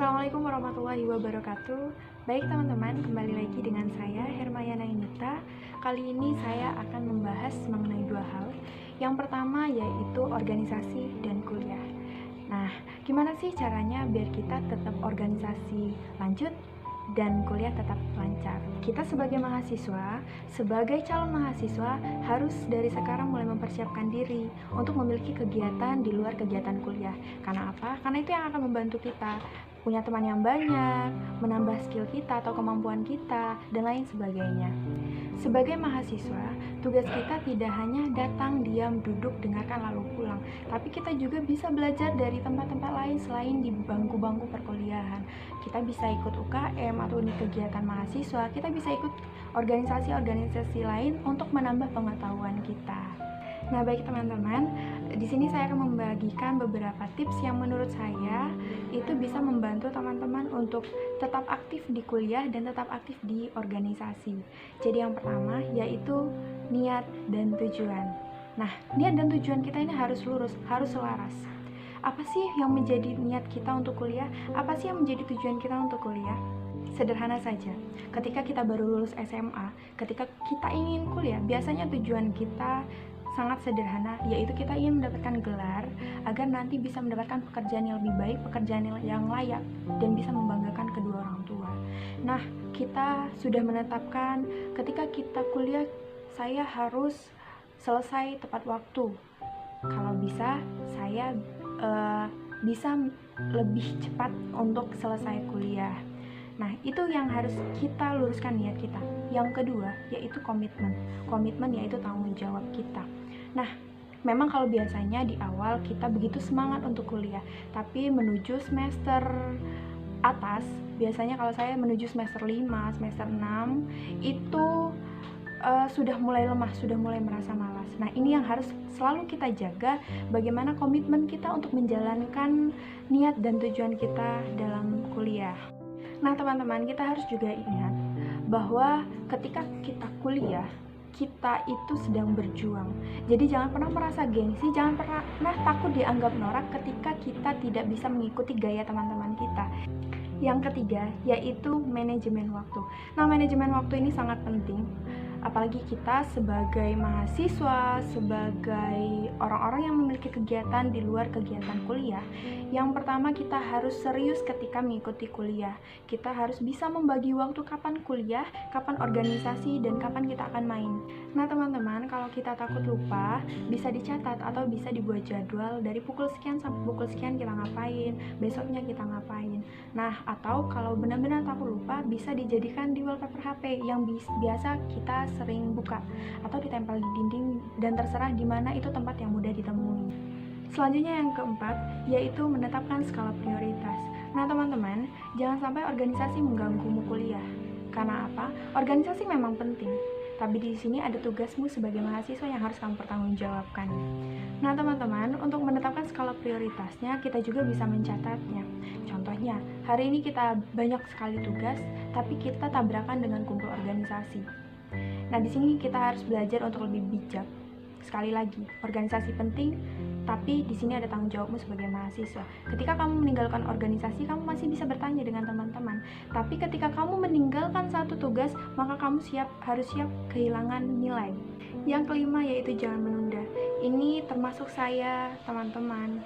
Assalamualaikum warahmatullahi wabarakatuh. Baik teman-teman, kembali lagi dengan saya Hermayana Inita. Kali ini saya akan membahas mengenai dua hal. Yang pertama yaitu organisasi dan kuliah. Nah, gimana sih caranya biar kita tetap organisasi lanjut dan kuliah tetap lancar? Kita sebagai mahasiswa, sebagai calon mahasiswa harus dari sekarang mulai mempersiapkan diri untuk memiliki kegiatan di luar kegiatan kuliah. Karena apa? Karena itu yang akan membantu kita punya teman yang banyak, menambah skill kita atau kemampuan kita, dan lain sebagainya. Sebagai mahasiswa, tugas kita tidak hanya datang, diam, duduk, dengarkan lalu pulang, tapi kita juga bisa belajar dari tempat-tempat lain selain di bangku-bangku perkuliahan. Kita bisa ikut UKM atau unit kegiatan mahasiswa, kita bisa ikut organisasi-organisasi lain untuk menambah pengetahuan kita. Nah, baik teman-teman, di sini saya akan membagikan beberapa tips yang menurut saya itu bisa membantu teman-teman untuk tetap aktif di kuliah dan tetap aktif di organisasi. Jadi yang pertama yaitu niat dan tujuan. Nah, niat dan tujuan kita ini harus lurus, harus selaras. Apa sih yang menjadi niat kita untuk kuliah? Apa sih yang menjadi tujuan kita untuk kuliah? Sederhana saja, ketika kita baru lulus SMA, ketika kita ingin kuliah, biasanya tujuan kita sangat sederhana, yaitu kita ingin mendapatkan gelar agar nanti bisa mendapatkan pekerjaan yang lebih baik, pekerjaan yang layak, dan bisa membanggakan kedua orang tua. Nah, kita sudah menetapkan ketika kita kuliah, saya harus selesai tepat waktu. Kalau bisa, saya bisa lebih cepat untuk selesai kuliah. Nah, itu yang harus kita luruskan niat kita. Yang kedua, yaitu komitmen. Komitmen yaitu tanggung jawab kita. Nah, memang kalau biasanya di awal kita begitu semangat untuk kuliah, tapi menuju semester atas, biasanya kalau saya menuju semester 5, semester 6, itu sudah mulai lemah, sudah mulai merasa malas. Nah, ini yang harus selalu kita jaga, bagaimana komitmen kita untuk menjalankan niat dan tujuan kita dalam kuliah. Nah, teman-teman, kita harus juga ingat bahwa ketika kita kuliah, kita itu sedang berjuang. Jadi jangan pernah merasa gengsi, jangan pernah takut dianggap norak ketika kita tidak bisa mengikuti gaya teman-teman kita. Yang ketiga, yaitu manajemen waktu. Nah, manajemen waktu ini sangat penting. Apalagi kita sebagai mahasiswa, sebagai orang-orang yang memiliki kegiatan di luar kegiatan kuliah. Yang pertama, kita harus serius ketika mengikuti kuliah. Kita harus bisa membagi waktu kapan kuliah, kapan organisasi, dan kapan kita akan main. Nah, teman-teman, kalau kita takut lupa, bisa dicatat atau bisa dibuat jadwal dari pukul sekian sampai pukul sekian kita ngapain, besoknya kita ngapain. Nah, atau kalau benar-benar takut lupa, bisa dijadikan di wallpaper HP yang biasa kita sering buka atau ditempel di dinding, dan terserah di mana itu tempat yang mudah ditemui. Selanjutnya yang keempat, yaitu menetapkan skala prioritas. Nah, teman-teman, jangan sampai organisasi mengganggumu kuliah. Karena apa? Organisasi memang penting, tapi di sini ada tugasmu sebagai mahasiswa yang harus kamu pertanggungjawabkan. Nah, teman-teman, untuk menetapkan skala prioritasnya, kita juga bisa mencatatnya. Contohnya, hari ini kita banyak sekali tugas, tapi kita tabrakan dengan kumpul organisasi. Nah, di sini kita harus belajar untuk lebih bijak. Sekali lagi, organisasi penting, tapi di sini ada tanggung jawabmu sebagai mahasiswa. Ketika kamu meninggalkan organisasi, kamu masih bisa bertanya dengan teman-teman. Tapi ketika kamu meninggalkan satu tugas, maka kamu harus siap kehilangan nilai. Yang kelima yaitu jangan menunda. Ini termasuk saya, teman-teman.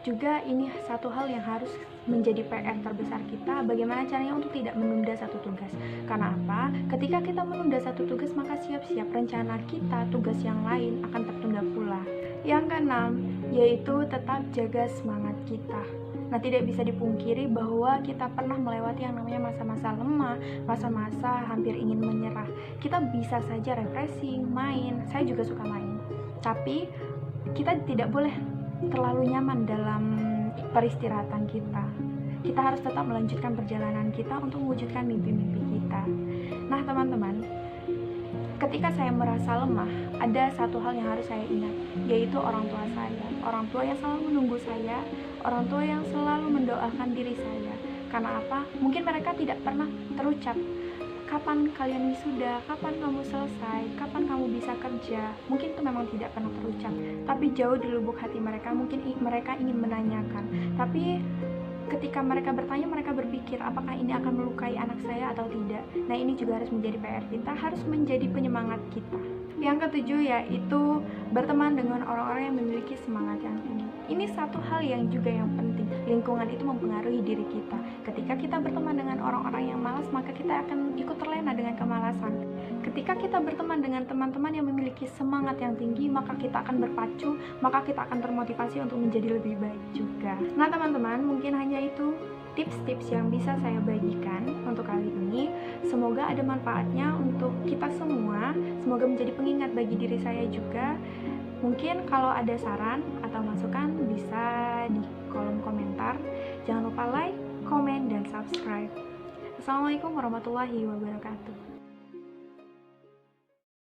Juga ini satu hal yang harus menjadi PR terbesar kita, bagaimana caranya untuk tidak menunda satu tugas. Karena apa? Ketika kita menunda satu tugas, maka siap-siap rencana kita, tugas yang lain akan tertunda pula. Yang keenam, yaitu tetap jaga semangat kita. Nah, tidak bisa dipungkiri bahwa kita pernah melewati yang namanya masa-masa lemah, masa-masa hampir ingin menyerah. Kita bisa saja refreshing, main, saya juga suka main. Tapi, kita tidak boleh terlalu nyaman dalam peristirahatan kita. Kita harus tetap melanjutkan perjalanan kita untuk mewujudkan mimpi-mimpi kita. Nah, teman-teman, ketika saya merasa lemah, ada satu hal yang harus saya ingat, yaitu orang tua saya. Orang tua yang selalu menunggu saya, orang tua yang selalu mendoakan diri saya. Karena apa? Mungkin mereka tidak pernah terucap, kapan kalian wisuda, kapan kamu selesai, kapan kamu bisa kerja. Mungkin itu memang tidak pernah terucap, tapi jauh di lubuk hati mereka, mungkin mereka ingin menanyakan. Tapi ketika mereka bertanya, mereka berpikir apakah ini akan melukai anak saya atau tidak. Nah, ini juga harus menjadi PR kita, harus menjadi penyemangat kita. Yang ketujuh yaitu berteman dengan orang-orang yang memiliki semangat yang tinggi. Ini satu hal yang juga yang penting. Lingkungan itu mempengaruhi diri kita. Ketika kita berteman dengan orang-orang yang malas, maka kita akan ikut terlena dengan kemalasan. Ketika kita berteman dengan teman-teman yang memiliki semangat yang tinggi, maka kita akan berpacu, maka kita akan termotivasi untuk menjadi lebih baik juga. Nah teman-teman, mungkin hanya itu tips-tips yang bisa saya bagikan untuk kali ini. Semoga ada manfaatnya untuk kita semua, semoga menjadi pengingat bagi diri saya juga. Mungkin kalau ada saran atau masukan bisa di kolom komentar. Jangan lupa like, komen, dan subscribe. Assalamualaikum warahmatullahi wabarakatuh.